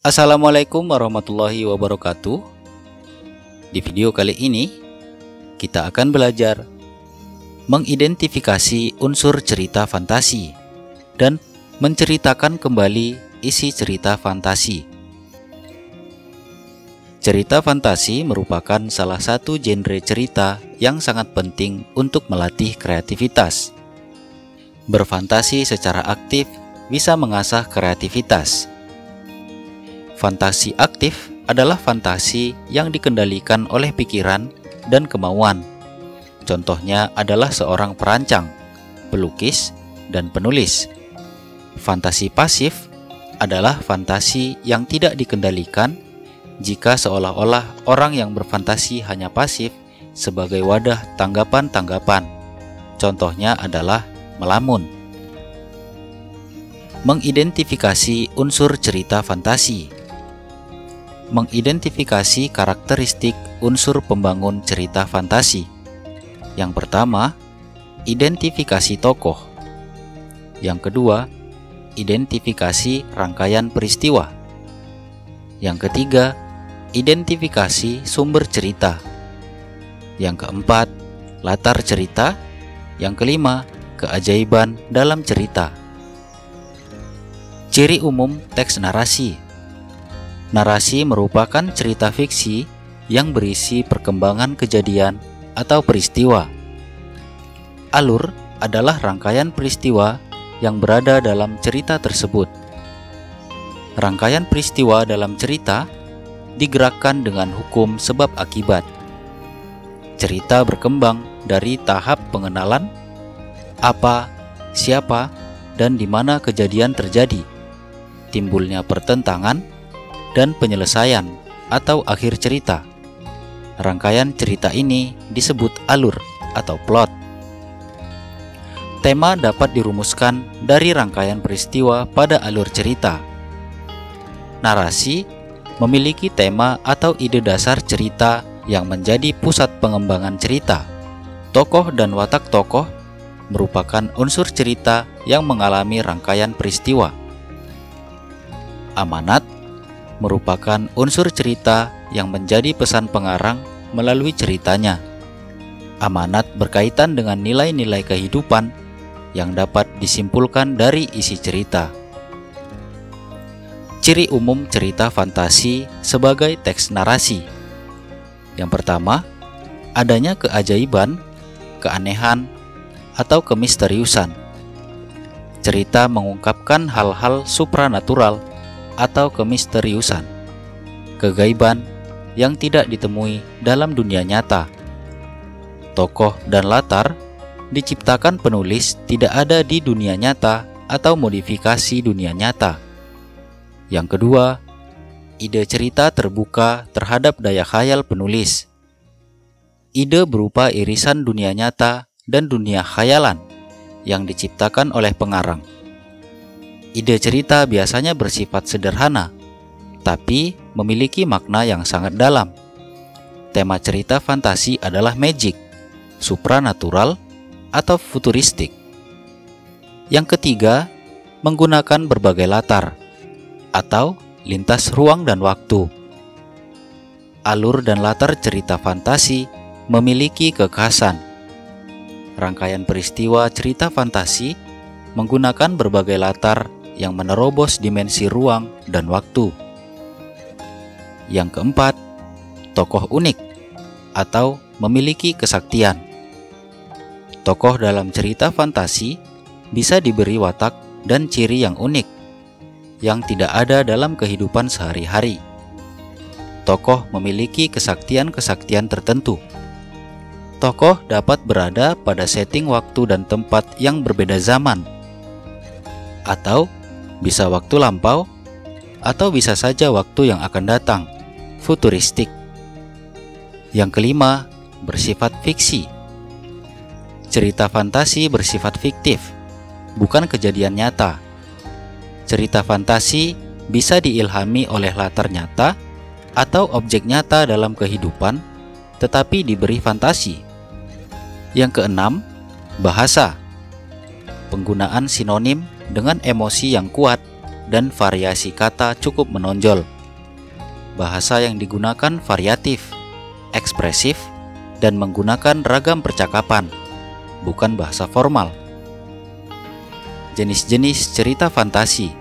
Assalamualaikum warahmatullahi wabarakatuh. Di video kali ini kita akan belajar mengidentifikasi unsur cerita fantasi dan menceritakan kembali isi cerita fantasi. Cerita fantasi merupakan salah satu genre cerita yang sangat penting untuk melatih kreativitas. Berfantasi secara aktif bisa mengasah kreativitas. Fantasi aktif adalah fantasi yang dikendalikan oleh pikiran dan kemauan. Contohnya adalah seorang perancang, pelukis, dan penulis. Fantasi pasif adalah fantasi yang tidak dikendalikan jika seolah-olah orang yang berfantasi hanya pasif sebagai wadah tanggapan-tanggapan. Contohnya adalah melamun. Mengidentifikasi unsur cerita fantasi. Mengidentifikasi karakteristik unsur pembangun cerita fantasi. Yang pertama, identifikasi tokoh. Yang kedua, identifikasi rangkaian peristiwa. Yang ketiga, identifikasi sumber cerita. Yang keempat, latar cerita. Yang kelima, keajaiban dalam cerita. Ciri umum teks narasi. Narasi merupakan cerita fiksi yang berisi perkembangan kejadian atau peristiwa. Alur adalah rangkaian peristiwa yang berada dalam cerita tersebut. Rangkaian peristiwa dalam cerita digerakkan dengan hukum sebab akibat. Cerita berkembang dari tahap pengenalan, apa, siapa, dan di mana kejadian terjadi, timbulnya pertentangan, dan penyelesaian atau akhir cerita. Rangkaian cerita ini disebut alur atau plot. Tema dapat dirumuskan dari rangkaian peristiwa pada alur cerita. Narasi memiliki tema atau ide dasar cerita yang menjadi pusat pengembangan cerita. Tokoh dan watak tokoh merupakan unsur cerita yang mengalami rangkaian peristiwa. Amanat merupakan unsur cerita yang menjadi pesan pengarang melalui ceritanya. Amanat berkaitan dengan nilai-nilai kehidupan yang dapat disimpulkan dari isi cerita. Ciri umum cerita fantasi sebagai teks narasi. Yang pertama, adanya keajaiban, keanehan, atau kemisteriusan. Cerita mengungkapkan hal-hal supranatural atau kemisteriusan, kegaiban yang tidak ditemui dalam dunia nyata. Tokoh dan latar diciptakan penulis tidak ada di dunia nyata atau modifikasi dunia nyata. Yang kedua, ide cerita terbuka terhadap daya khayal penulis. Ide berupa irisan dunia nyata dan dunia khayalan yang diciptakan oleh pengarang. Ide cerita biasanya bersifat sederhana, tapi memiliki makna yang sangat dalam. Tema cerita fantasi adalah magic, supranatural, atau futuristik. Yang ketiga, menggunakan berbagai latar atau lintas ruang dan waktu. Alur dan latar cerita fantasi memiliki kekhasan. Rangkaian peristiwa cerita fantasi menggunakan berbagai latar yang menerobos dimensi ruang dan waktu. Yang keempat, tokoh unik atau memiliki kesaktian. Tokoh dalam cerita fantasi bisa diberi watak dan ciri yang unik yang tidak ada dalam kehidupan sehari-hari. Tokoh memiliki kesaktian-kesaktian tertentu. Tokoh dapat berada pada setting waktu dan tempat yang berbeda zaman, atau bisa waktu lampau, atau bisa saja waktu yang akan datang, futuristik. Yang kelima, bersifat fiksi. Cerita fantasi bersifat fiktif, bukan kejadian nyata. Cerita fantasi bisa diilhami oleh latar nyata atau objek nyata dalam kehidupan, tetapi diberi fantasi. Yang keenam, bahasa. Penggunaan sinonim dengan emosi yang kuat dan variasi kata cukup menonjol bahasa yang digunakan variatif, ekspresif, dan menggunakan ragam percakapan, bukan bahasa formal. Jenis-jenis cerita fantasi.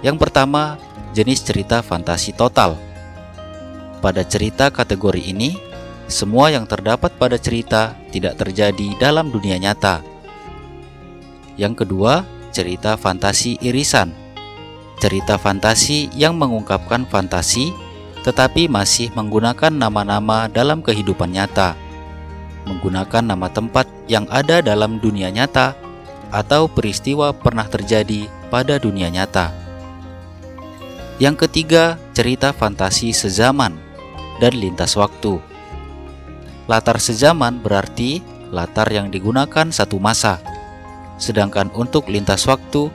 Yang pertama, jenis cerita fantasi total. Pada cerita kategori ini, semua yang terdapat pada cerita tidak terjadi dalam dunia nyata. Yang kedua, cerita fantasi irisan. Cerita fantasi yang mengungkapkan fantasi tetapi masih menggunakan nama-nama dalam kehidupan nyata, menggunakan nama tempat yang ada dalam dunia nyata atau peristiwa pernah terjadi pada dunia nyata. Yang ketiga, cerita fantasi sezaman dan lintas waktu. Latar sezaman berarti latar yang digunakan satu masa, sedangkan untuk lintas waktu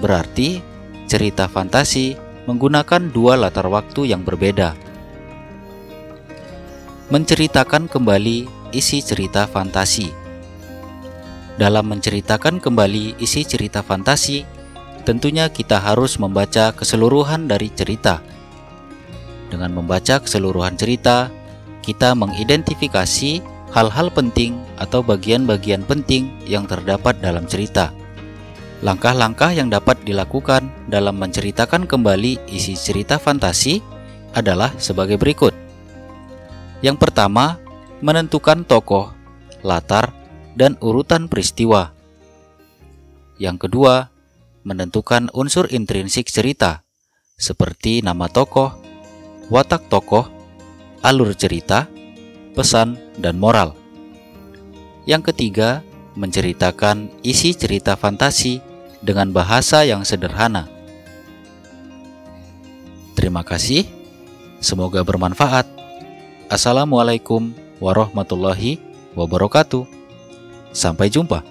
berarti cerita fantasi menggunakan dua latar waktu yang berbeda. Menceritakan kembali isi cerita fantasi. Dalam menceritakan kembali isi cerita fantasi, tentunya kita harus membaca keseluruhan dari cerita. Dengan membaca keseluruhan cerita, kita mengidentifikasi hal-hal penting atau bagian-bagian penting yang terdapat dalam cerita. Langkah-langkah yang dapat dilakukan dalam menceritakan kembali isi cerita fantasi adalah sebagai berikut. Yang pertama, menentukan tokoh, latar, dan urutan peristiwa. Yang kedua, menentukan unsur intrinsik cerita, seperti nama tokoh, watak tokoh, alur cerita, pesan, dan moral. Yang ketiga, menceritakan isi cerita fantasi dengan bahasa yang sederhana. Terima kasih, semoga bermanfaat. Assalamualaikum warahmatullahi wabarakatuh. Sampai jumpa.